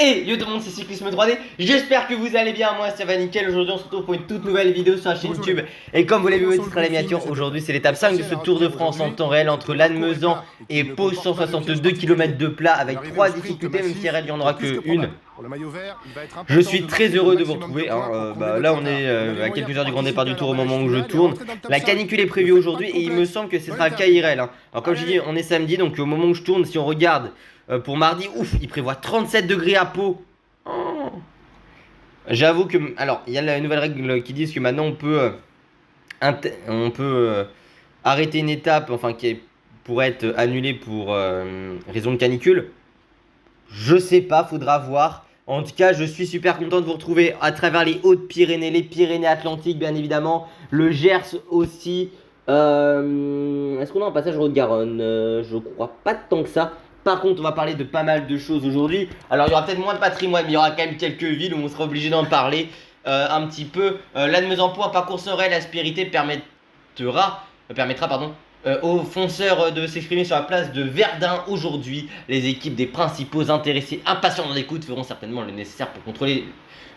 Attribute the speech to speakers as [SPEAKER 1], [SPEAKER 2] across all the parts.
[SPEAKER 1] Et yo tout le monde, c'est Cyclisme 3D, j'espère que vous allez bien, moi ça va nickel. Aujourd'hui on se retrouve pour une toute nouvelle vidéo sur la chaîne YouTube. Et comme vous l'avez vu au titre à la miniature, aujourd'hui c'est l'étape 5 de ce Tour de France en temps réel entre Lannemezan et Pau, 162 km de plat avec 3 difficultés, même si il n'y en aura que une. Je suis très heureux de vous retrouver, hein. Là on est à quelques heures du grand départ du Tour au moment où je tourne. La canicule est prévue aujourd'hui et il me semble que ce sera le cas IRL, hein. Alors comme je dis, on est samedi, donc au moment où je tourne, si on regarde pour mardi, ouf, il prévoit 37 degrés à Pau. Oh. J'avoue que, alors, il y a la nouvelle règle qui dit que maintenant on peut arrêter une étape, enfin qui pourrait être annulée pour raison de canicule. Je sais pas, faudra voir. En tout cas, je suis super content de vous retrouver à travers les Hautes-Pyrénées, les Pyrénées-Atlantiques, bien évidemment, le Gers aussi. Est-ce qu'on a un passage Haute-Garonne? Je crois pas tant que ça. Par contre, on va parler de pas mal de choses aujourd'hui. Alors, il y aura peut-être moins de patrimoine, mais il y aura quand même quelques villes où on sera obligé d'en parler un petit peu. Lannemezan-Pau, un parcours sans réelle aspérité permettra aux fonceurs de s'exprimer sur la place de Verdun aujourd'hui. Les équipes des principaux intéressés, impatients d'en écoute, feront certainement le nécessaire pour contrôler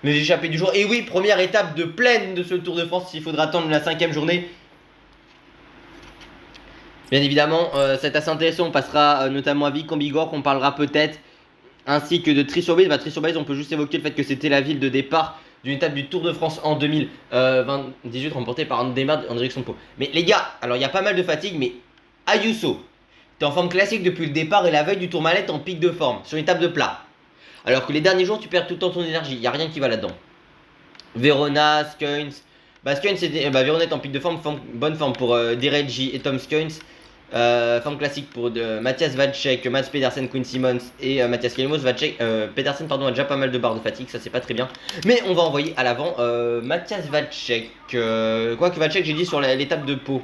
[SPEAKER 1] les échappées du jour. Et oui, première étape de plaine de ce Tour de France, il faudra attendre la 5e journée. Bien évidemment, c'est assez intéressant, on passera notamment à Vic-en-Bigorre, qu'on parlera peut-être, ainsi que de Trie-sur-Bèze. Trie-sur-Bèze, on peut juste évoquer le fait que c'était la ville de départ d'une étape du Tour de France en 2018, remportée par Andemar en direction de Pau. Mais les gars, alors il y a pas mal de fatigue, mais Ayuso, t'es en forme classique depuis le départ et la veille du Tour Malette en pic de forme, sur une étape de plat. Alors que les derniers jours, tu perds tout le temps ton énergie, il n'y a rien qui va là-dedans. Verona, Skuins, Verona est en pic de forme, bonne forme pour Direggi et Tom Skuins. Forme classique pour Matthias Vacek, Mats Pedersen, Quinn Simmons et Matthias Kelemos. Pedersen a déjà pas mal de barres de fatigue, ça c'est pas très bien. Mais on va envoyer à l'avant Matthias Vacek. Quoique Vacek, j'ai dit sur l'étape de Pau.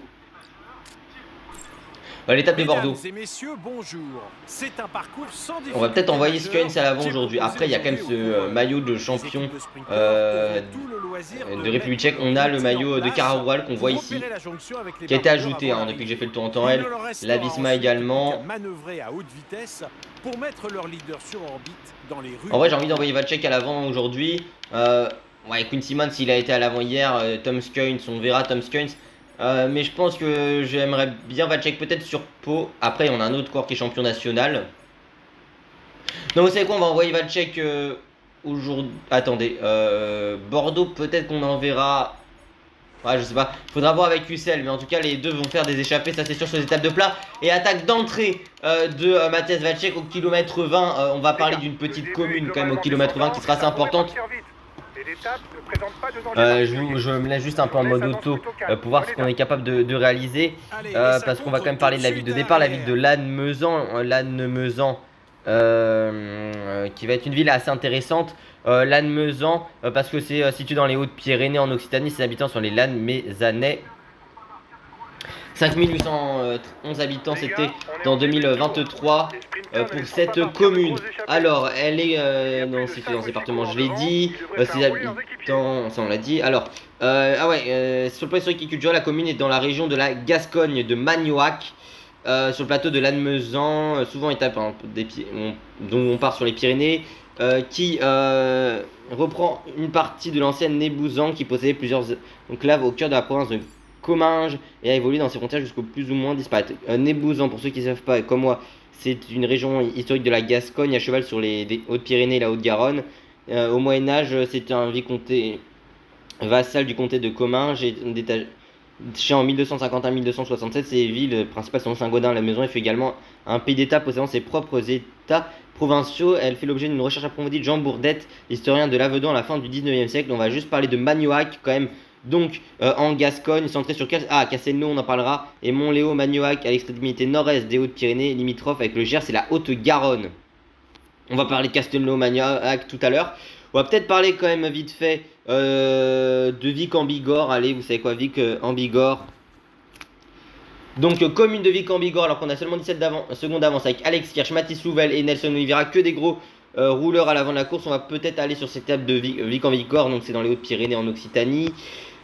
[SPEAKER 1] L'étape de Bordeaux.
[SPEAKER 2] Messieurs, bonjour. C'est un parcours sans
[SPEAKER 1] on va peut-être envoyer Skuins à l'avant aujourd'hui. Après, il y a quand même ce maillot de champion de République tchèque. On a le maillot de Cararoual qu'on voit ici, qui a été ajouté depuis que j'ai fait le tour en temps réel. La Visma également. En vrai, j'ai envie d'envoyer Vacek à l'avant aujourd'hui. Quinn Simmons, il a été à l'avant hier. Tom Skuins, on verra Tom Skuins. Mais je pense que j'aimerais bien Vacek peut-être sur Pau. Après, on a un autre corps qui est champion national. Donc, vous savez quoi, on va envoyer Vacek aujourd'hui. Attendez, Bordeaux, peut-être qu'on enverra. Je sais pas. Faudra voir avec Ussel. Mais en tout cas, les deux vont faire des échappées, ça c'est sûr, sur les étapes de plat. Et attaque d'entrée de Matthias Vacek au kilomètre 20. On va parler d'une petite commune quand même au kilomètre 20 qui sera assez importante. Je me laisse juste un peu en mode auto pour voir ce qu'on est capable de réaliser, parce qu'on va quand même parler de la ville de départ, la ville de Lannemezan, qui va être une ville assez intéressante. Lannemezan, parce que c'est situé dans les Hautes-Pyrénées en Occitanie, ses habitants sont les Lannemezanais. 5811 habitants, c'était dans 2023 pour cette commune. Alors, elle est dans ce département, je l'ai dit. Ses habitants, ça on l'a dit. Alors, sur le plan historique et culturel, la commune est dans la région de la Gascogne de Magnoac, sur le plateau de Lannemezan, souvent étape dont on part sur les Pyrénées, qui reprend une partie de l'ancienne Nébouzan qui possédait plusieurs enclaves au cœur de la province de Comminges et a évolué dans ses frontières jusqu'au plus ou moins disparaître. Nébouzan, pour ceux qui ne savent pas, comme moi, c'est une région historique de la Gascogne, à cheval sur les Hautes-Pyrénées et la Haute-Garonne. Au Moyen-Âge, c'était un vicomté vassal du comté de Comminges et détaché en 1251-1267. Ses villes principales sont Saint-Gaudin, la Maison. Elle fait également un pays d'État possédant ses propres États provinciaux. Elle fait l'objet d'une recherche approfondie de Jean Bourdette, historien de l'Avedon à la fin du 19e siècle. On va juste parler de Magnoac quand même. Donc en Gascogne, centré sur Castelnau, on en parlera, et Montléo, Magnoac, à l'extrémité nord-est des Hautes-Pyrénées, limitrophe avec le Gers et la Haute-Garonne. On va parler de Castelnau, Magnoac tout à l'heure. On va peut-être parler quand même vite fait de Vic-en-Bigorre. Allez, vous savez quoi, Vic-en-Bigorre. Donc commune de Vic-en-Bigorre, alors qu'on a seulement 17 secondes d'avance avec Alex Kirch, Mathis Louvel et Nelson Oliveira, que des gros rouleurs à l'avant de la course. On va peut-être aller sur cette étape de Vic-en-Bigorre, donc c'est dans les Hautes-Pyrénées en Occitanie.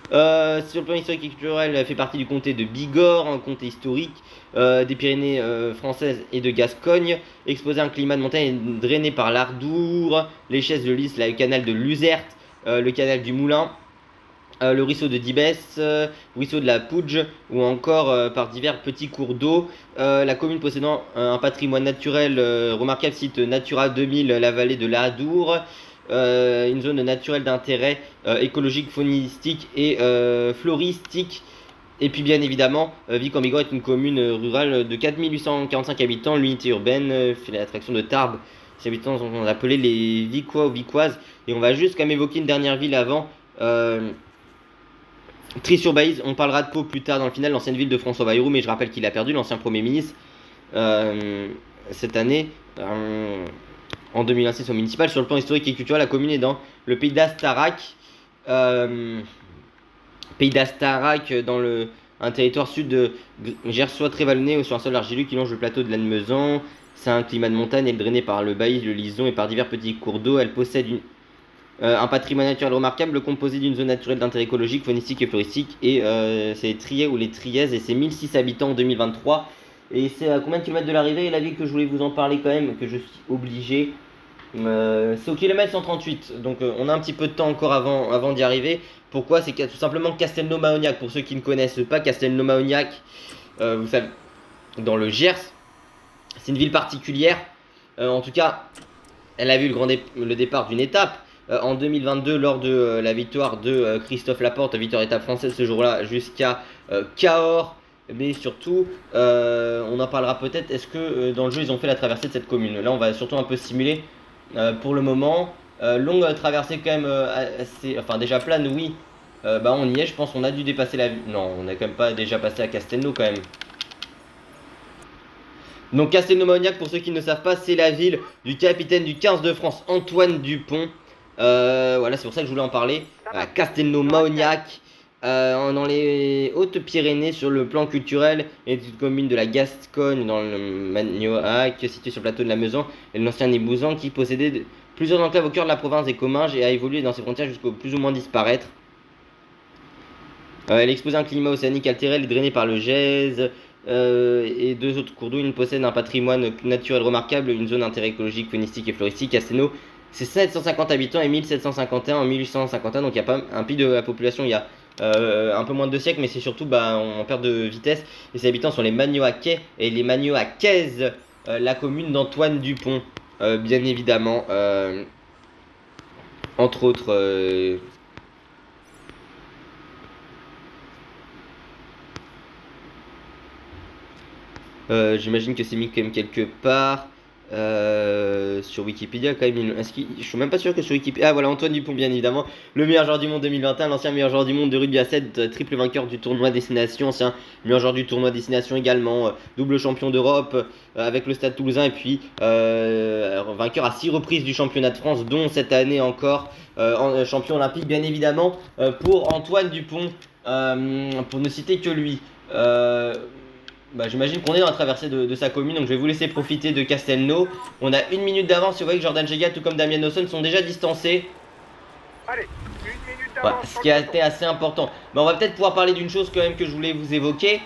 [SPEAKER 1] Sur le plan historique et culturel, elle fait partie du comté de Bigorre, un comté historique des Pyrénées françaises et de Gascogne, exposé à un climat de montagne drainé par l'Ardour, les Chaises, le Lys, le canal de Luzerte, le canal du Moulin, le ruisseau de Dibès, ruisseau de la Pouge, ou encore par divers petits cours d'eau. La commune possédant un patrimoine naturel remarquable, site Natura 2000, la vallée de l'Adour, une zone naturelle d'intérêt écologique, faunistique et floristique. Et puis bien évidemment, Vic-en-Bigorre est une commune rurale de 4845 habitants. L'unité urbaine fait l'attraction de Tarbes. Ces habitants sont appelés les Vicois ou Vicoises. Et on va juste quand même évoquer une dernière ville avant. Trie-sur-Baïse, on parlera de Pau plus tard dans le final, l'ancienne ville de François Bayrou, mais je rappelle qu'il a perdu l'ancien Premier ministre cette année, en 2006 au municipal. Sur le plan historique et culturel, la commune est dans le pays d'Astarac, dans un territoire sud de Gersois très vallonné sur un sol argileux qui longe le plateau de Lannemezan. C'est un climat de montagne, elle est drainée par le Baïse, le Lison et par divers petits cours d'eau. Elle possède un patrimoine naturel remarquable composé d'une zone naturelle d'intérêt écologique, faunistique et floristique. Et c'est les Triais ou les Triaises et c'est 1006 habitants en 2023. Et c'est à combien de kilomètres de l'arrivée? Et la ville que je voulais vous en parler quand même, que je suis obligé, c'est au kilomètre 138. Donc on a un petit peu de temps encore avant d'y arriver. Pourquoi? C'est tout simplement Castelnau-Maognac. Pour ceux qui ne connaissent pas Castelnau-Maognac, vous savez, dans le Gers, c'est une ville particulière. En tout cas, elle a vu le départ d'une étape. En 2022, lors de la victoire de Christophe Laporte, victoire étape française ce jour-là, jusqu'à Cahors. Mais surtout, on en parlera peut-être. Est-ce que dans le jeu, ils ont fait la traversée de cette commune? Là, on va surtout un peu simuler pour le moment. Longue traversée quand même assez. Enfin, déjà plane, oui. On y est, je pense. On a dû dépasser la. Non, on n'a quand même pas déjà passé à Castelnau quand même. Donc, Castelnau-Maognac, pour ceux qui ne savent pas, c'est la ville du capitaine du 15 de France, Antoine Dupont. Voilà, c'est pour ça que je voulais en parler. Castelnau-Maognac, dans les Hautes-Pyrénées, sur le plan culturel, est une commune de la Gascogne, dans le Magnoac, située sur le plateau de la Meusan, et l'ancien Nébouzan, qui possédait plusieurs enclaves au cœur de la province des Comminges et a évolué dans ses frontières jusqu'au plus ou moins disparaître. Elle expose un climat océanique altéré, elle est drainée par le Gèze et deux autres cours d'eau. Il possède un patrimoine naturel remarquable, une zone d'intérêt écologique, faunistique et floristique. Castelnau, c'est 750 habitants et 1751 en 1851, donc il y a pas un pic de la population il y a un peu moins de 2 siècles, mais c'est surtout en perte de vitesse. Et ses habitants sont les Magnoacais et les Magnoacaises, la commune d'Antoine Dupont, bien évidemment, entre autres. J'imagine que c'est mis quand même quelque part sur Wikipédia quand même. Je suis même pas sûr que sur Wikipédia. Ah voilà, Antoine Dupont bien évidemment, le meilleur joueur du monde 2021, l'ancien meilleur joueur du monde de rugby à 7, triple vainqueur du tournoi Destination, ancien meilleur joueur du tournoi Destination également, double champion d'Europe avec le Stade Toulousain et puis vainqueur à 6 reprises du championnat de France, dont cette année encore champion olympique bien évidemment pour Antoine Dupont, pour ne citer que lui. J'imagine qu'on est dans la traversée de sa commune, donc je vais vous laisser profiter de Castelnau. On a 1 minute d'avance, vous voyez que Jordan Gégat tout comme Damien Dawson sont déjà distancés.
[SPEAKER 3] Allez, 1 minute d'avance.
[SPEAKER 1] Ce qui a été assez important. On va peut-être pouvoir parler d'une chose quand même que je voulais vous évoquer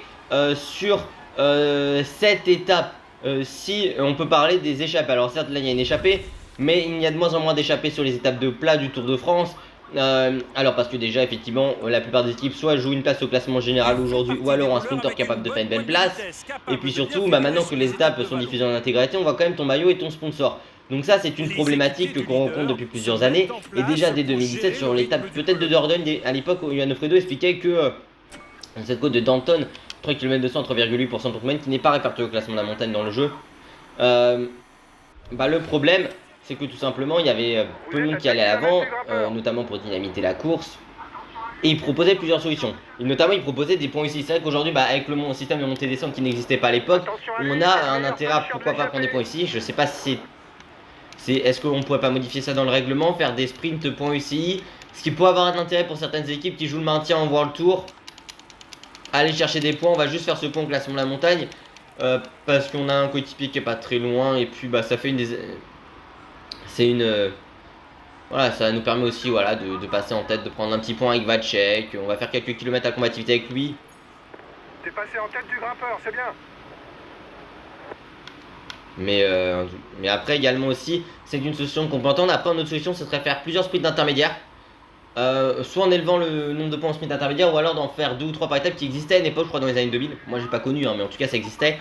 [SPEAKER 1] sur cette étape. Si on peut parler des échappées. Alors certes là il y a une échappée, mais il y a de moins en moins d'échappées sur les étapes de plat du Tour de France. Alors parce que déjà effectivement la plupart des équipes soit jouent une place au classement général aujourd'hui ou alors un sprinter capable de faire une belle place. Et puis surtout maintenant que les étapes sont diffusées en intégralité, on voit quand même ton maillot et ton sponsor. Donc ça c'est une problématique qu'on rencontre depuis plusieurs années. Et déjà dès 2017 sur l'étape peut-être de Dordogne, à l'époque où Johan Fredo expliquait que cette côte de Danton 3 km 200 3,8% pour semaine qui n'est pas répertoriée au classement de la montagne dans le jeu. Le problème c'est que tout simplement il y avait peu de monde qui allait à l'avant, notamment pour dynamiter la course. Et il proposait plusieurs solutions. Et notamment il proposait des points ici. C'est vrai qu'aujourd'hui avec le système de montée-descente qui n'existait pas à l'époque, on a un intérêt à pourquoi pas prendre des points ici. Je sais pas si est-ce qu'on pourrait pas modifier ça dans le règlement, faire des sprints points UCI, ce qui pourrait avoir un intérêt pour certaines équipes qui jouent le maintien en World Tour. Aller chercher des points, on va juste faire ce point au classement de la montagne parce qu'on a un coéquipier qui est pas très loin et puis ça fait Voilà, ça nous permet aussi voilà, de passer en tête, de prendre un petit point avec Vacek. On va faire quelques kilomètres à combativité avec lui.
[SPEAKER 3] T'es passé en tête du grimpeur, c'est bien.
[SPEAKER 1] Mais après également aussi, c'est une solution qu'on peut entendre. Après, une autre solution, ce serait faire plusieurs sprints intermédiaires. Soit en élevant le nombre de points en sprint intermédiaire, ou alors d'en faire 2 ou 3 par étape qui existaient à une époque, je crois, dans les années 2000. Moi, j'ai pas connu, hein, mais en tout cas, ça existait.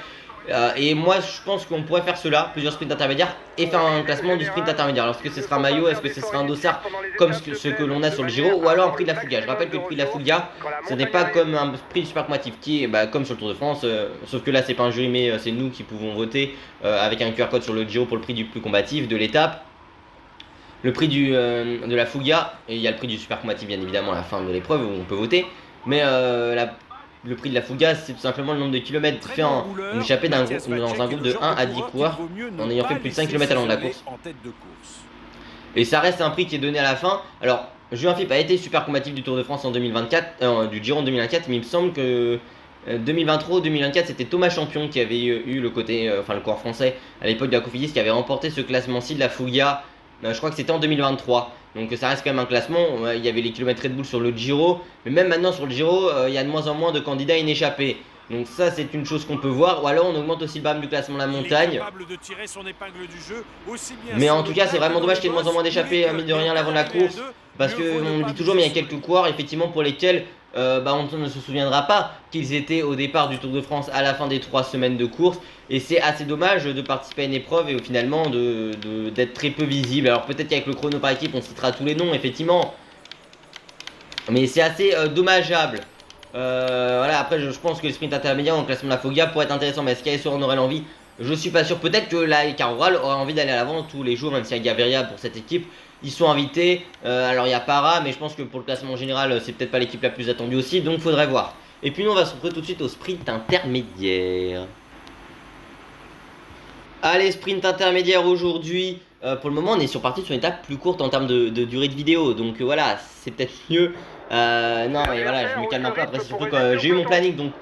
[SPEAKER 1] Et moi, je pense qu'on pourrait faire cela, plusieurs sprints intermédiaires, et faire un classement du sprint intermédiaire. Alors, est-ce que ce sera un maillot, est-ce que ce sera un dossard, comme ce que l'on a sur le Giro, ou alors un prix de la Fouga. Je rappelle que le prix de la Fouga, ce n'est pas comme un prix du Supercomatif, qui est comme sur le Tour de France, sauf que là, c'est pas un jury, mais c'est nous qui pouvons voter avec un QR code sur le Giro pour le prix du plus combatif de l'étape. Le prix de la Fouga, et il y a le prix du super combatif bien évidemment à la fin de l'épreuve où on peut voter. Mais le prix de la Fouga, c'est tout simplement le nombre de kilomètres fait en échappée dans un groupe de 1 à 10 coureurs en ayant fait plus de 5 km à l'an de la course. Et ça reste un prix qui est donné à la fin. Alors, Julien Philippe a été super combatif du Tour de France en 2024, du Giro en 2024, mais il me semble que 2023 ou 2024, c'était Thomas Champion qui avait eu le côté, le coureur français à l'époque de la Cofidis qui avait remporté ce classement-ci de la Fouga. Je crois que c'était en 2023, donc ça reste quand même un classement. Il y avait les kilomètres Red Bull sur le Giro, mais même maintenant sur le Giro, il y a de moins en moins de candidats inéchappés. Donc ça, c'est une chose qu'on peut voir. Ou alors on augmente aussi le barème du classement de la montagne. Mais en tout cas, c'est vraiment dommage qu'il y ait de moins en moins d'échappés, mine de rien, l'avant de la course. Parce qu'on le dit toujours, mais il y a quelques coureurs, effectivement, pour lesquels on ne se souviendra pas qu'ils étaient au départ du Tour de France à la fin des 3 semaines de course. Et c'est assez dommage de participer à une épreuve et finalement d'être très peu visible. Alors peut-être qu'avec le chrono par équipe, on citera tous les noms, effectivement. Mais c'est assez dommageable. Voilà, après je pense que le sprint intermédiaire en classement de la Fouga pourrait être intéressant, mais est-ce qu'ASO en aurait l'envie? Je suis pas sûr. Peut-être que la Caroral aurait envie d'aller à l'avant tous les jours, même s'il y a Gaviria pour cette équipe. Ils sont invités. Alors il y a Para, mais je pense que pour le classement général, c'est peut-être pas l'équipe la plus attendue aussi, donc faudrait voir. Et puis nous on va se retrouver tout de suite au sprint intermédiaire. Allez, sprint intermédiaire aujourd'hui. Pour le moment, on est parti sur une étape plus courte en termes de durée de vidéo, donc voilà, c'est peut-être mieux. Non, mais voilà, je me calme un peu. Après, c'est surtout que j'ai eu mon planning, donc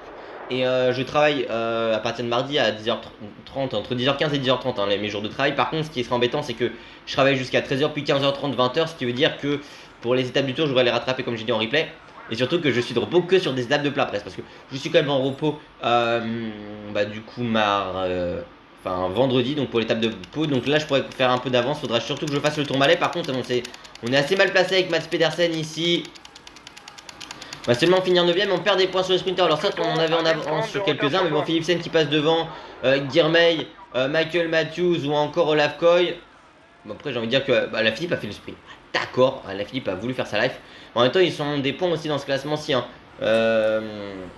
[SPEAKER 1] et je travaille à partir de mardi à 10h30, entre 10h15 et 10h30, hein, mes jours de travail. Par contre, ce qui serait embêtant, c'est que je travaille jusqu'à 13h, puis 15h30, 20h, ce qui veut dire que pour les étapes du tour, je vais les rattraper comme j'ai dit en replay. Et surtout que je suis de repos que sur des étapes de plat presque, parce que je suis quand même en repos du coup vendredi, donc pour l'étape de Pau. Donc là je pourrais faire un peu d'avance, faudra surtout que je fasse le Tourmalet. Par contre on est assez mal placé avec Mats Pedersen ici. On va seulement finir 9ème, on perd des points sur les sprinters. Alors ça on en avait en avance sur quelques-uns, mais bon, Philipsen qui passe devant, Girmay, Michael Matthews ou encore Olaf Koy. Bon, après j'ai envie de dire que la Philippe a fait le sprint. D'accord, la Philippe a voulu faire sa life. En même temps ils sont des points aussi dans ce classement-ci, hein.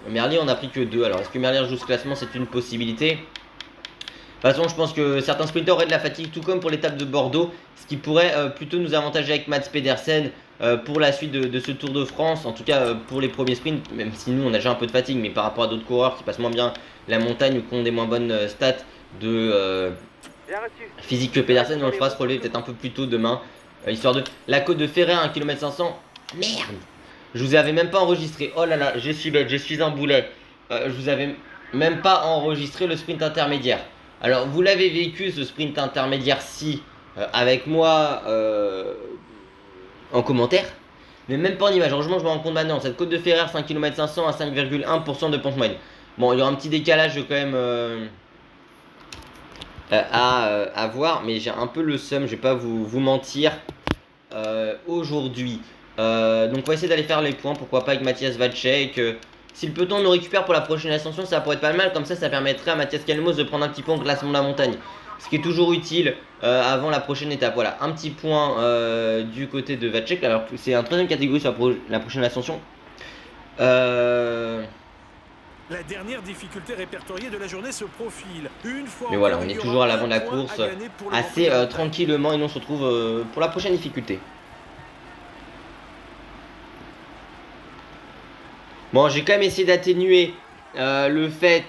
[SPEAKER 1] Merlier on a pris que 2. Alors est-ce que Merlier joue ce classement? C'est une possibilité. De toute façon, je pense que certains sprinters auraient de la fatigue, tout comme pour l'étape de Bordeaux, ce qui pourrait plutôt nous avantager avec Mats Pedersen pour la suite de ce Tour de France. En tout cas, pour les premiers sprints, même si nous on a déjà un peu de fatigue, mais par rapport à d'autres coureurs qui passent moins bien la montagne ou qui ont des moins bonnes stats de physique que Pedersen, on le fera se relever peut-être un peu plus tôt demain, histoire de la côte de Ferrer à 1 km 500. Merde, je vous avais même pas enregistré. Oh là là, je suis bête, je suis un boulet. Je vous avais même pas enregistré le sprint intermédiaire. Alors vous l'avez vécu ce sprint intermédiaire-ci avec moi en commentaire, mais même pas en image. Heureusement je me rends compte maintenant, cette côte de Ferrer 5 km 500 à 5,1% de pente moyenne. Bon, il y aura un petit décalage quand même à voir, mais j'ai un peu le seum, je vais pas vous mentir aujourd'hui. Donc on va essayer d'aller faire les points, pourquoi pas avec Mathias Vacek. Si le peloton nous récupère pour la prochaine ascension, ça pourrait être pas mal. Comme ça permettrait à Mathias Kalmos de prendre un petit point au classement de la montagne. Ce qui est toujours utile avant la prochaine étape. Voilà, un petit point du côté de Vacek. Alors c'est un 3ème catégorie sur la prochaine ascension.
[SPEAKER 2] La dernière difficulté répertoriée de la journée se profile.
[SPEAKER 1] Mais voilà, on est toujours à l'avant de la course, assez tranquillement, et on se retrouve pour la prochaine difficulté. Bon, j'ai quand même essayé d'atténuer le fait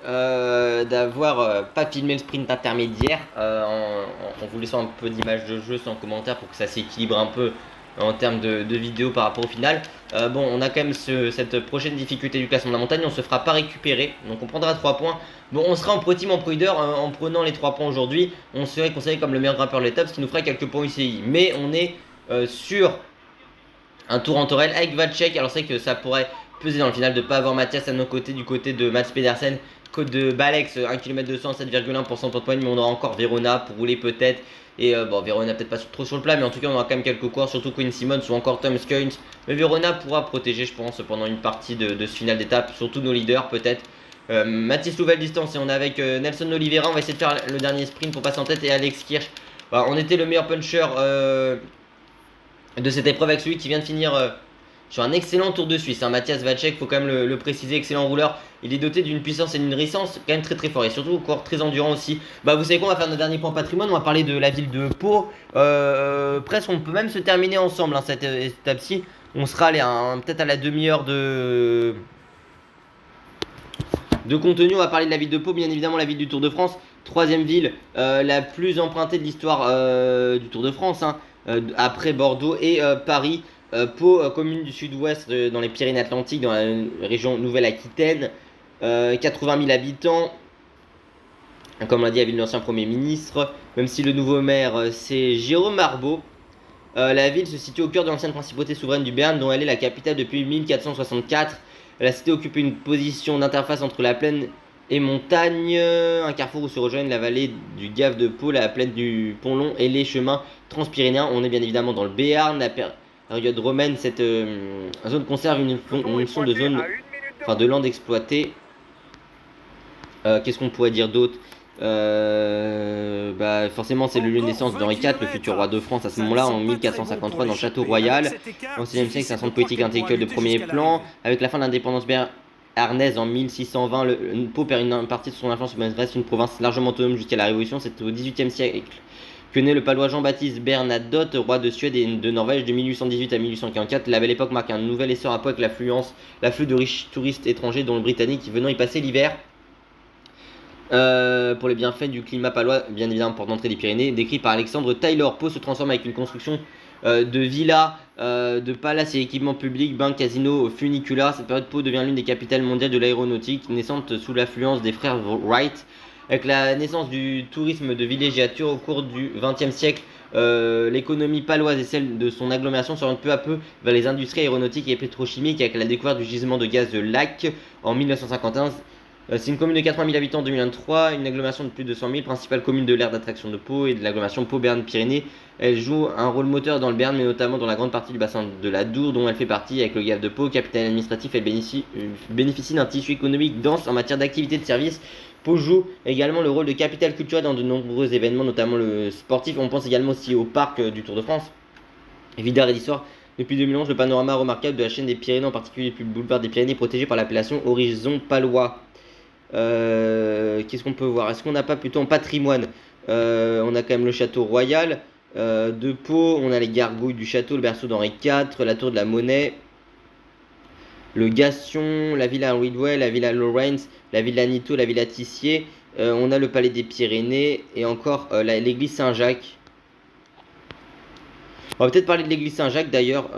[SPEAKER 1] d'avoir pas filmé le sprint intermédiaire en vous laissant un peu d'image de jeu sans commentaire pour que ça s'équilibre un peu en termes de vidéo par rapport au final. Bon, on a quand même cette prochaine difficulté du classement de la montagne, on se fera pas récupérer, donc on prendra 3 points. Bon, on sera en pro team, en pro leader, en prenant les 3 points aujourd'hui, on serait considéré comme le meilleur grimpeur de l'étape, ce qui nous ferait quelques points UCI. Mais on est sur un tour en Torel avec Vacek. Alors c'est vrai que ça pourrait peser dans le final de ne pas avoir Mathias à nos côtés, du côté de Mats Pedersen, côte de Balex, 1 km 200, 7,1% de poigne, mais on aura encore Verona pour rouler peut-être. Et bon, Verona peut-être pas trop sur le plat, mais en tout cas on aura quand même quelques coureurs, surtout Quinn Simmons ou encore Tom Skuins. Mais Verona pourra protéger, je pense, pendant une partie de ce final d'étape, surtout nos leaders peut-être. Mathis Louvel distance et on est avec Nelson Oliveira. On va essayer de faire le dernier sprint pour passer en tête, et Alex Kirch. Voilà, on était le meilleur puncher de cette épreuve avec celui qui vient de finir sur un excellent Tour de Suisse. Mathias Vacek, faut quand même le préciser, excellent rouleur. Il est doté d'une puissance et d'une résistance quand même très très fort, et surtout encore très endurant aussi. Bah vous savez quoi, on va faire notre dernier point patrimoine, on va parler de la ville de Pau. Presque on peut même se terminer ensemble cette étape-ci. On sera allé peut-être à la demi-heure de contenu. On va parler de la ville de Pau, bien évidemment la ville du Tour de France. Troisième ville la plus empruntée de l'histoire du Tour de France, après Bordeaux et Paris. Pau, commune du sud-ouest dans les Pyrénées-Atlantiques, dans la région Nouvelle-Aquitaine. 80 000 habitants. Comme l'a dit la ville de l'ancien Premier ministre. Même si le nouveau maire c'est Jérôme Marbeau. La ville se situe au cœur de l'ancienne principauté souveraine du Béarn, dont elle est la capitale depuis 1464. La cité occupe une position d'interface entre la plaine et montagne, un carrefour où se rejoignent la vallée du Gave de Pau, la plaine du Pont-Long et les chemins transpyrénéens. On est bien évidemment dans le Béarn. La période romaine, cette zone conserve une fonction de zone, de lande exploitée. Qu'est-ce qu'on pourrait dire d'autre? Forcément c'est le lieu de naissance d'Henri IV, le futur roi de France à ce moment-là, en 1453 dans le château royal. Au XVIe siècle, c'est un centre politique intellectuel de premier plan. Avec la fin de l'indépendance béarnaise en 1620, Pau perd une partie de son influence, mais reste une province largement autonome jusqu'à la Révolution. C'est au XVIIIe siècle que naît le palois Jean-Baptiste Bernadotte, roi de Suède et de Norvège de 1818 à 1844. La belle époque marque un nouvel essor à Pau avec l'afflux de riches touristes étrangers, dont le Britannique, venant y passer l'hiver. Pour les bienfaits du climat palois, bien évidemment porte d'entrée des Pyrénées, décrit par Alexandre Taylor. Pau se transforme avec une construction de villas, de palaces et équipements publics, bains, casinos, funicular. Cette période, Pau devient l'une des capitales mondiales de l'aéronautique, naissante sous l'affluence des frères Wright. Avec la naissance du tourisme de villégiature au cours du XXe siècle, l'économie paloise et celle de son agglomération s'orientent peu à peu vers les industries aéronautiques et pétrochimiques, avec la découverte du gisement de gaz de Lac en 1951. C'est une commune de 80 000 habitants en 2023, une agglomération de plus de 100 000, principale commune de l'aire d'attraction de Pau et de l'agglomération Pau-Béarn-Pyrénées. Elle joue un rôle moteur dans le Béarn, mais notamment dans la grande partie du bassin de la Dour, dont elle fait partie. Avec le Gave de Pau, capitale administratif, elle bénéficie d'un tissu économique dense en matière d'activité de service. Pau joue également le rôle de capitale culturelle dans de nombreux événements, notamment le sportif. On pense également aussi au parc du Tour de France, Vidar et l'histoire. Depuis 2011, le panorama remarquable de la chaîne des Pyrénées, en particulier depuis le boulevard des Pyrénées, protégé par l'appellation Horizon Palois. Qu'est-ce qu'on peut voir? Est-ce qu'on n'a pas plutôt en patrimoine? On a quand même le château royal de Pau, on a les gargouilles du château, le berceau d'Henri IV, la tour de la Monnaie, le Gassion, la villa Ridwell, la villa Lawrence, la villa Nito, la villa Tissier. On a le palais des Pyrénées et encore l'église Saint-Jacques. On va peut-être parler de l'église Saint-Jacques d'ailleurs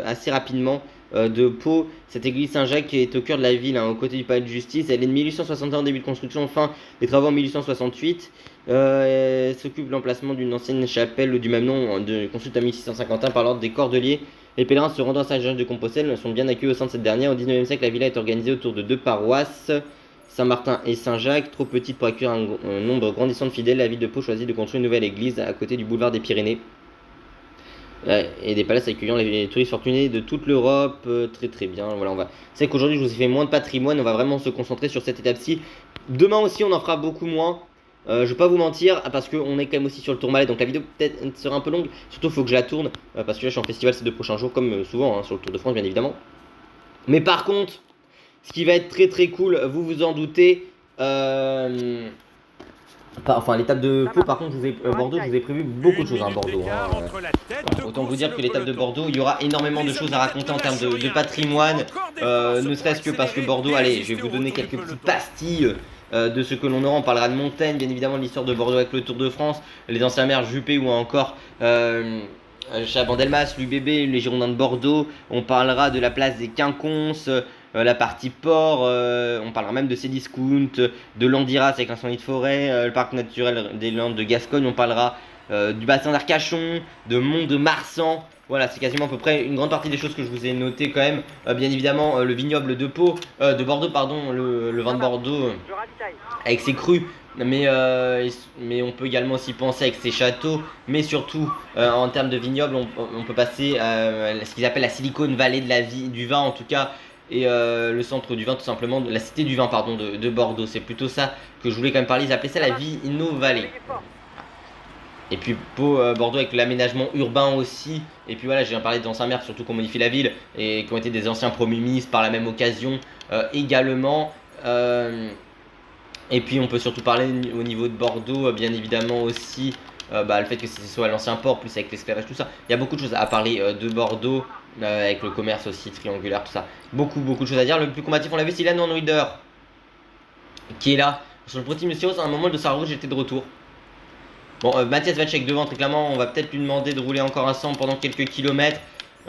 [SPEAKER 1] assez rapidement. De Pau, cette église Saint-Jacques est au cœur de la ville, aux côtés du palais de justice. Elle est de 1861 en début de construction, fin des travaux en 1868. Elle s'occupe de l'emplacement d'une ancienne chapelle du même nom, construite en 1651 par l'ordre des Cordeliers. Les pèlerins se rendant à Saint-Georges-de-Compostelle sont bien accueillis au sein de cette dernière. Au 19e siècle, la villa est organisée autour de deux paroisses, Saint-Martin et Saint-Jacques. Trop petite pour accueillir un nombre grandissant de fidèles, la ville de Pau choisit de construire une nouvelle église à côté du boulevard des Pyrénées. Et des palaces accueillant les touristes fortunés de toute l'Europe. Très très bien. Voilà, c'est qu'aujourd'hui je vous ai fait moins de patrimoine, on va vraiment se concentrer sur cette étape-ci. Demain aussi on en fera beaucoup moins. Je vais pas vous mentir, parce qu'on est quand même aussi sur le Tourmalet, donc la vidéo peut-être sera un peu longue. Surtout il faut que je la tourne, parce que là je suis en festival ces 2 prochains jours, comme souvent sur le Tour de France bien évidemment. Mais par contre, ce qui va être très très cool, vous vous en doutez, l'étape de Pau, par contre, Bordeaux, je vous ai prévu beaucoup de choses à Bordeaux. Autant vous dire que l'étape de Bordeaux, il y aura énormément de choses à raconter en termes de patrimoine. Ne serait-ce que parce que Bordeaux, allez, je vais vous donner quelques petites pastilles de ce que l'on aura. On parlera de Montaigne, bien évidemment, de l'histoire de Bordeaux avec le Tour de France, les anciens maires Juppé ou encore Chaban-Delmas, l'UBB, les Girondins de Bordeaux. On parlera de la place des Quinconces, la partie port, on parlera même de Cdiscount, de Landiras avec l'incendie de forêt, le parc naturel des Landes de Gascogne. On parlera du bassin d'Arcachon, de Mont-de-Marsan. Voilà, c'est quasiment à peu près une grande partie des choses que je vous ai notées quand même. Bien évidemment, le vignoble de de Bordeaux, pardon, le vin de Bordeaux avec ses crus. Mais on peut également aussi penser avec ses châteaux. Mais surtout, en termes de vignoble, on peut passer à ce qu'ils appellent la Silicon Valley du vin en tout cas. Et le centre du vin tout simplement, la cité du vin pardon de Bordeaux. C'est plutôt ça que je voulais quand même parler. Ils appelaient ça la Vino Valley. Et puis Bordeaux avec l'aménagement urbain aussi. Et puis voilà, j'ai bien parlé d'anciens maires, surtout qu'on modifie la ville et qui ont été des anciens premiers ministres par la même occasion également. Et puis on peut surtout parler au niveau de Bordeaux, bien évidemment aussi, le fait que ce soit l'ancien port, plus avec l'esclavage, tout ça. Il y a beaucoup de choses à parler de Bordeaux, avec le commerce aussi triangulaire, tout ça. Beaucoup de choses à dire. Le plus combatif, on l'a vu, c'est Ilan Van Ruiter, qui est là. Sur le Pro Team Mysterio, à un moment de sa route, j'étais de retour. Bon, Matthias Vacek devant, très clairement, on va peut-être lui demander de rouler encore un 100 pendant quelques kilomètres.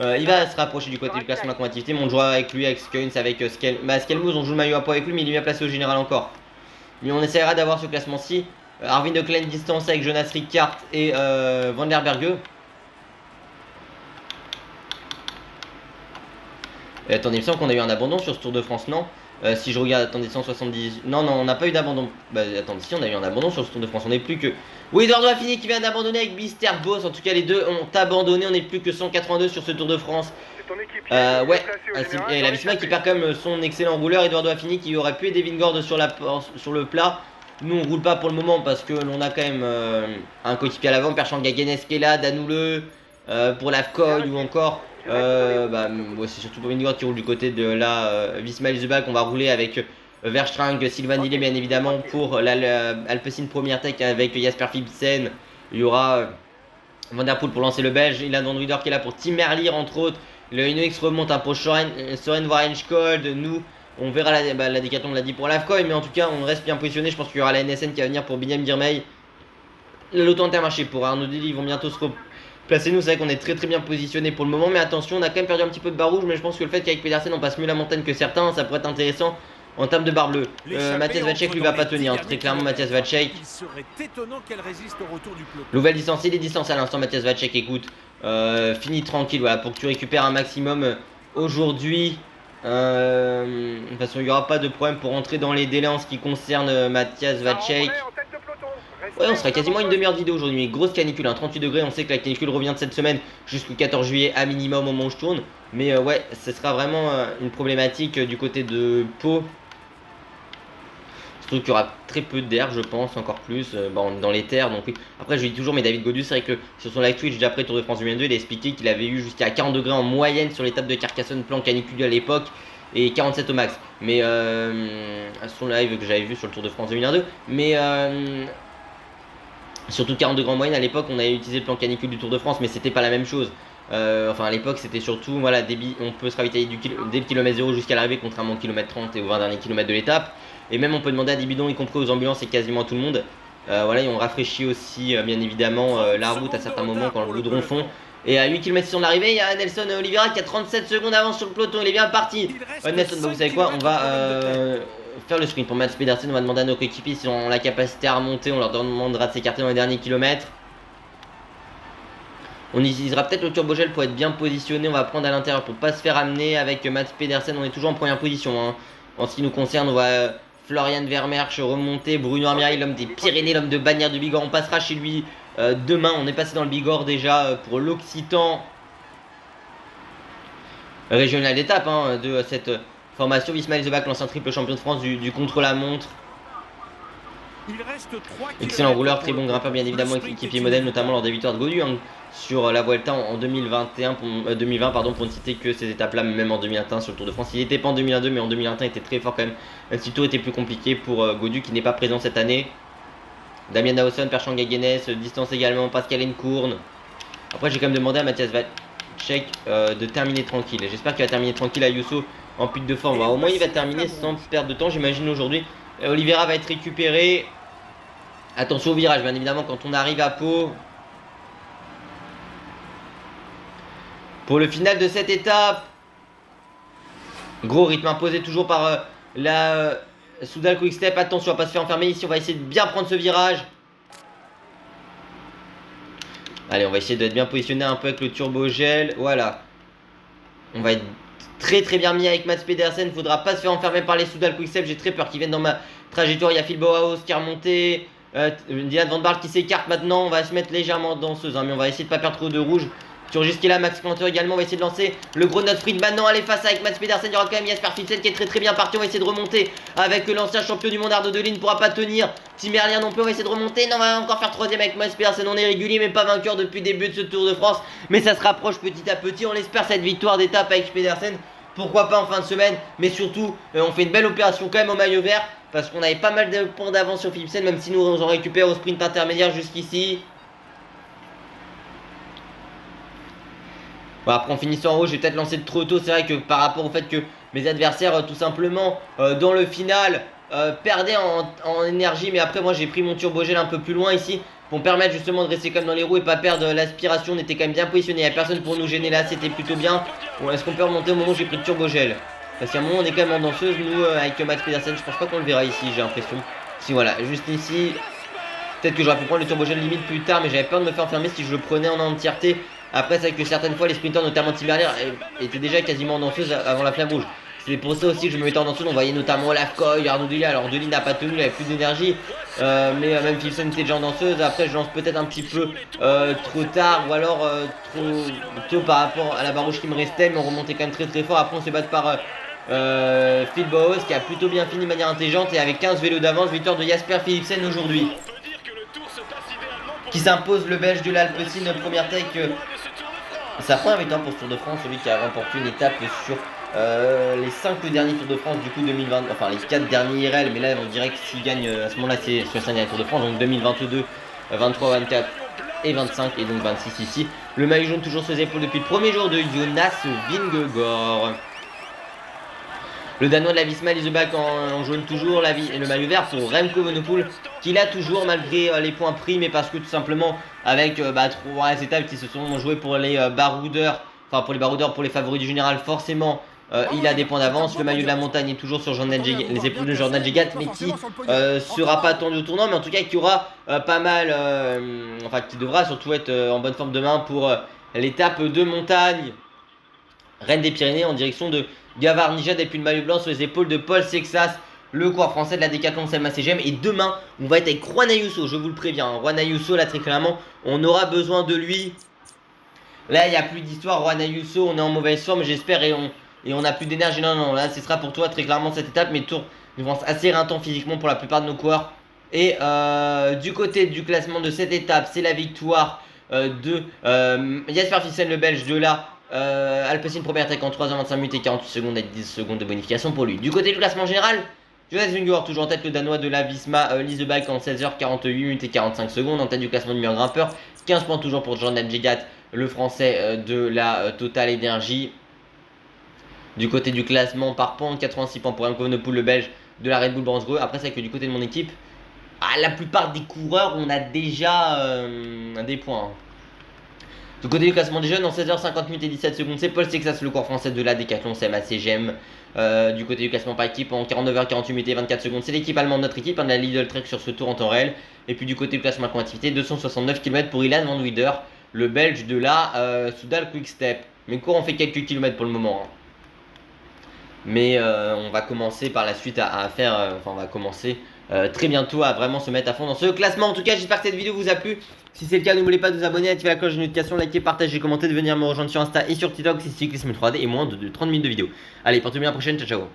[SPEAKER 1] Il va se rapprocher du côté du classement de la combativité, mais on jouera avec lui, avec Skuns, avec Skelmous, on joue le maillot à poids avec lui, mais il est bien placé au général encore. Mais on essaiera d'avoir ce classement-ci. Arvin de Klein distance avec Jonas Rickaert et Van der Berge. Attendez, il me semble qu'on a eu un abandon sur ce Tour de France, non? Si je regarde, attendez, 170... Non, on n'a pas eu d'abandon. Bah, attendez, si, on a eu un abandon sur ce Tour de France. On n'est plus que... Oui, Eduardo Affini qui vient d'abandonner avec Bister Boss. En tout cas, les deux ont abandonné. On n'est plus que 182 sur ce Tour de France. Ouais, et la Visma qui perd quand même son excellent rouleur, Eduardo Affini, qui aurait pu aider Vingord sur le plat. Nous, on roule pas pour le moment parce que l'on a quand même un coéquipier à l'avant, Perchan Gagenes qui est là, Danoule pour l'Afcoy ou encore... c'est surtout pour Vingord qui roule du côté de la Visma Elzebak. On va rouler avec Verstrang, Sylvain Dillet bien évidemment pour l'Alpecin Première Tech avec Jasper Philipsen. Il y aura Van Der Poel pour lancer le Belge, Ilan Van Ruiter qui est là pour Tim Merlier entre autres. Le InnoX remonte pour Soren Warenskold. Nous, on verra la Decathlon, on l'a dit pour l'Afcoy, mais en tout cas, on reste bien positionné. Je pense qu'il y aura la NSN qui va venir pour Binyam Girmay. Le Lotto Intermarché pour Arnaud Dely, ils vont bientôt se replacer. Nous, c'est vrai qu'on est très bien positionné pour le moment, mais attention, on a quand même perdu un petit peu de barre rouge. Mais je pense que le fait qu'avec Pedersen, on passe mieux la montagne que certains, ça pourrait être intéressant en termes de barre bleue. Matthias Vacek lui va pas tenir, très clairement. Matthias Vacek.
[SPEAKER 2] Il serait étonnant qu'elle résiste au retour du peloton.
[SPEAKER 1] Nouvelle distance, il est distance à l'instant. Matthias Vacek, écoute. Fini tranquille, voilà, pour que tu récupères un maximum aujourd'hui. De toute façon, il n'y aura pas de problème pour rentrer dans les délais en ce qui concerne Matthias Vacek. Ouais, on sera quasiment une demi-heure de vidéo aujourd'hui. Grosse canicule, 38 degrés. On sait que la canicule revient de cette semaine jusqu'au 14 juillet à minimum au moment où je tourne. Mais ouais, ce sera vraiment une problématique du côté de Pau. Surtout qu'il y aura très peu d'air, je pense, encore plus dans les terres. Donc oui. Après, je dis toujours, mais David Godus, c'est vrai que sur son live Twitch, déjà après Tour de France 2022, il a expliqué qu'il avait eu jusqu'à 40 degrés en moyenne sur l'étape de Carcassonne, plan canicule à l'époque, et 47 au max. Mais son live que j'avais vu sur le Tour de France 2022, mais surtout 40 degrés en moyenne à l'époque, on avait utilisé le plan canicule du Tour de France, mais c'était pas la même chose. Enfin à l'époque c'était surtout voilà, on peut se ravitailler dès le kilomètre 0 jusqu'à l'arrivée, contrairement au kilomètre 30 et aux 20 derniers kilomètres de l'étape. Et même on peut demander à des bidons, y compris aux ambulances et quasiment à tout le monde. Voilà, et on rafraîchit aussi bien évidemment la route à certains moments quand le goudron fond. Et à 8 km de l'arrivée, il y a Nelson Oliveira qui a 37 secondes d'avance sur le peloton, il est bien parti. Nelson, vous savez quoi, on va faire le sprint pour Mats Pedersen. On va demander à nos coéquipiers s'ils ont la capacité à remonter, on leur demandera de s'écarter dans les derniers kilomètres. On utilisera peut-être le turbogel pour être bien positionné. On va prendre à l'intérieur pour pas se faire amener avec Mats Pedersen. On est toujours en première position hein. En ce qui nous concerne, on va Florian Vermersch remonter, Bruno Armirail, l'homme des Pyrénées, l'homme de Bagnères du Bigorre. On passera chez lui demain. On est passé dans le Bigorre déjà pour l'Occitan régional d'étape hein, de cette formation. Visma Elzebak, l'ancien triple champion de France du contre-la-montre. Excellent rouleur, très bon grimpeur bien évidemment, équipier modèle notamment lors des victoires de Godu hein, sur la Vuelta en 2020 pour ne citer que ces étapes là, mais même en 2021 sur le Tour de France. Il n'était pas en 2022 mais en 2021 il était très fort quand même, même si le tour était plus compliqué pour Godu qui n'est pas présent cette année. Damien Dawson, Perchan Gagenes, distance également, Pascal Encourne. Après j'ai quand même demandé à Matthias Vacek de terminer tranquille, j'espère qu'il va terminer tranquille à Yousso en pic de forme. Au moins il va terminer sans perdre de temps j'imagine aujourd'hui. Oliveira va être récupéré. Attention au virage, bien évidemment, quand on arrive à Pau. Pour le final de cette étape. Gros rythme imposé toujours par la Soudal Quick Step. Attention à ne pas se faire enfermer ici. On va essayer de bien prendre ce virage. Allez, on va essayer d'être bien positionné un peu avec le turbogel. Voilà. On va être très bien mis avec Mats Pedersen. Faudra pas se faire enfermer par les Soudal Quickstep. J'ai très peur qu'ils viennent dans ma trajectoire. Il y a Phil Bauhaus qui est remonté. Dylan Van Baarle qui s'écarte maintenant. On va se mettre légèrement danseuse, hein, mais on va essayer de pas perdre trop de rouge. Turgis qui est là, Max Planter également. On va essayer de lancer le gros note sprint maintenant. Allez, face avec Mats Pedersen. Il y aura quand même Jasper Philipsen qui est très bien parti. On va essayer de remonter avec l'ancien champion du monde Arnaud Deline. Pourra pas tenir. Tim Merlier non plus. On va essayer de remonter. Non, on va encore faire troisième avec Mats Pedersen. On est régulier, mais pas vainqueur depuis le début de ce Tour de France. Mais ça se rapproche petit à petit. On espère cette victoire d'étape avec Pedersen. Pourquoi pas en fin de semaine. Mais surtout, on fait une belle opération quand même au maillot vert. Parce qu'on avait pas mal de points d'avance sur Philipsen. Même si nous on en récupère au sprint intermédiaire jusqu'ici. Bon, après en finissant en haut, je vais peut-être lancer de trop tôt. C'est vrai que par rapport au fait que mes adversaires tout simplement dans le final perdaient en énergie. Mais après moi j'ai pris mon turbogel un peu plus loin ici pour me permettre justement de rester quand même dans les roues et pas perdre l'aspiration. On était quand même bien positionné, il n'y a personne pour nous gêner là, c'était plutôt bien. Bon, est-ce qu'on peut remonter au moment où j'ai pris le turbogel? Parce qu'à un moment on est quand même en danseuse, nous avec Mats Pedersen. Je pense pas qu'on le verra ici, j'ai l'impression. Si voilà, juste ici. Peut-être que j'aurais pu prendre le turbogel limite plus tard, mais j'avais peur de me faire enfermer si je le prenais en entièreté. Après, c'est vrai que certaines fois, les sprinteurs, notamment Tim Merlier, étaient déjà quasiment en danseuse avant la flamme rouge. C'est pour ça aussi que je me mettais en danseuse. On voyait notamment Olaf Koy, Arnaud Deline. Alors, Deline n'a pas tenu, il avait plus d'énergie. Mais même Philipsen était déjà en danseuse. Après, je lance peut-être un petit peu trop tard ou alors trop tôt par rapport à la barre rouge qui me restait. Mais on remontait quand même très fort. Après, on s'est battu par Phil Bauhaus qui a plutôt bien fini de manière intelligente. Et avec 15 vélos d'avance, victoire de Jasper Philipsen aujourd'hui. Qui s'impose le Belge de l'Alpecin, première take. Sa première victoire pour ce Tour de France, celui qui a remporté une étape sur les 5 derniers Tours de France du coup 2020, enfin les 4 derniers IRL, mais là on dirait que s'il gagne à ce moment là c'est sur les 5 derniers Tours de France, donc 2022, 23, 24 et 25 et donc 26 ici. Le maillot jaune toujours sur les épaules depuis le premier jour de Jonas Vingegaard. Le Danois de la Visma Leaseback en jaune toujours, le maillot vert pour Remco Evenepoel qui l'a toujours malgré les points pris, mais parce que tout simplement avec 3 étapes qui se sont jouées pour les baroudeurs, enfin pour les baroudeurs, pour les favoris du général, forcément il a des points d'avance. Le maillot de la montagne est toujours sur les épaules de Jordan Jegat, mais qui sera pas attendu au tournant, mais en tout cas qui aura pas mal, enfin qui devra surtout être en bonne forme demain pour l'étape de montagne Reine des Pyrénées en direction de Gavard Nijad, et puis le maillot blanc sur les épaules de Paul Sexas, le coureur français de la Decathlon CMA CGM. Et demain, on va être avec Juan Ayuso, je vous le préviens. Hein. Juan Ayuso, là, très clairement, on aura besoin de lui. Là, il n'y a plus d'histoire. Juan Ayuso, on est en mauvaise forme, j'espère, et on n'a plus d'énergie. Non, là, ce sera pour toi, très clairement, cette étape. Mais tour, je pense, assez éreintant physiquement pour la plupart de nos coureurs. Et du côté du classement de cette étape, c'est la victoire de Jasper Philipsen, le Belge, de la Alpecin, première attaque en 3h25 minutes et 48 secondes avec 10 secondes de bonification pour lui. Du côté du classement général, Jonas Vingegaard toujours en tête, le Danois de la Visma Leaseback en 16h48 minutes et 45 secondes en tête du classement du meilleur grimpeur. 15 points toujours pour Jordan Jegat, le français de la Total Energy. Du côté du classement par points, 86 points pour Remco Evenepoel, le Belge de la Red Bull Brandesgreu. Après, c'est vrai que du côté de mon équipe, la plupart des coureurs, on a déjà des points. Hein. Du côté du classement des jeunes, en 16h50 minutes et 17 secondes, c'est Paul Sexas, le coureur français de la Decathlon CMA CGM. Du côté du classement par équipe, en 49h48 minutes et 24 secondes, c'est l'équipe allemande, notre équipe, la Lidl Trek sur ce tour en temps réel. Et puis du côté du classement par activité, 269 km pour Ilan Van Wieder, le Belge de la Soudal Quickstep. Mais court, on fait quelques kilomètres pour le moment. Hein. Mais on va commencer par la suite à faire, on va commencer très bientôt à vraiment se mettre à fond dans ce classement. En tout cas, j'espère que cette vidéo vous a plu. Si c'est le cas, n'oubliez pas de vous abonner, activer la cloche de notification, liker, partager, commenter, de venir me rejoindre sur Insta et sur TikTok, c'est Cyclisme 3D et moins de 30 minutes de vidéo. Allez, portez-vous bien, à la prochaine, ciao ciao.